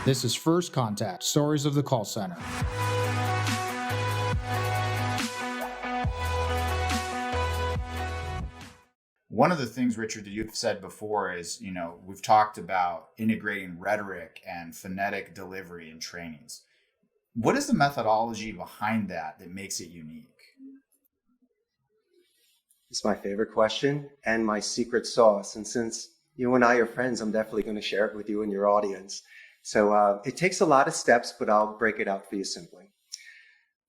This is First Contact, Stories of the Call Center. One of the things, Richard, that you've said before is, we've talked about integrating rhetoric and phonetic delivery in trainings. What is the methodology behind that makes it unique? It's my favorite question and my secret sauce. And since you and I are friends, I'm definitely going to share it with you and your audience. So it takes a lot of steps, but I'll break it out for you simply.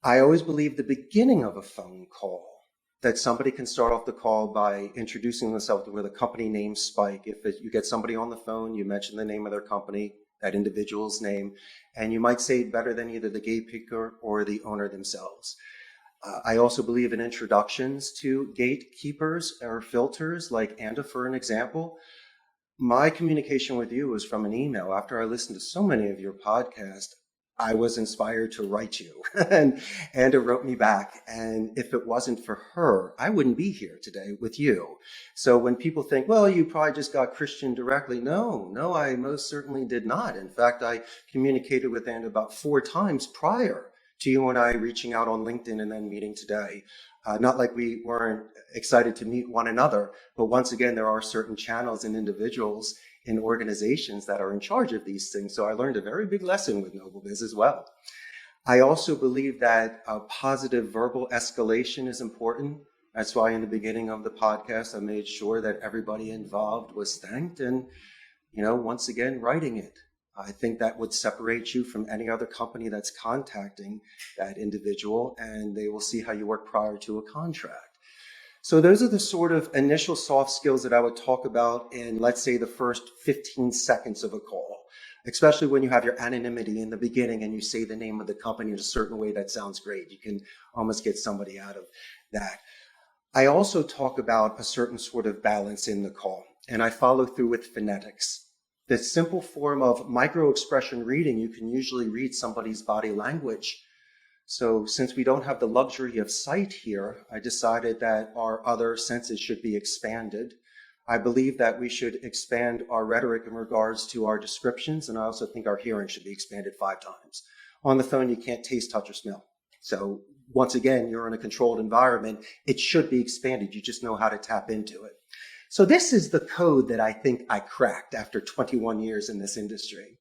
I always believe the beginning of a phone call, that somebody can start off the call by introducing themselves with a company name spike. If you get somebody on the phone, you mention the name of their company, that individual's name, and you might say it better than either the gatekeeper or the owner themselves. I also believe in introductions to gatekeepers or filters, like Anda, for an example. My communication with you was from an email. After I listened to so many of your podcasts, I was inspired to write you, and Anda wrote me back. And if it wasn't for her, I wouldn't be here today with you. So when people think, well, you probably just got Christian directly. No, I most certainly did not. In fact, I communicated with Anda about 4 times prior to you and I reaching out on LinkedIn and then meeting today. Not like we weren't excited to meet one another, but once again, there are certain channels and individuals in organizations that are in charge of these things. So I learned a very big lesson with NobleBiz as well. I also believe that a positive verbal escalation is important. That's why in the beginning of the podcast, I made sure that everybody involved was thanked and, once again, writing it. I think that would separate you from any other company that's contacting that individual, and they will see how you work prior to a contract. So those are the sort of initial soft skills that I would talk about in, let's say, the first 15 seconds of a call, especially when you have your anonymity in the beginning and you say the name of the company in a certain way that sounds great. You can almost get somebody out of that. I also talk about a certain sort of balance in the call, and I follow through with phonetics. The simple form of micro-expression reading, you can usually read somebody's body language. So since we don't have the luxury of sight here, I decided that our other senses should be expanded. I believe that we should expand our rhetoric in regards to our descriptions, and I also think our hearing should be expanded 5 times. On the phone, you can't taste, touch, or smell. So once again, you're in a controlled environment. It should be expanded. You just know how to tap into it. So this is the code that I think I cracked after 21 years in this industry.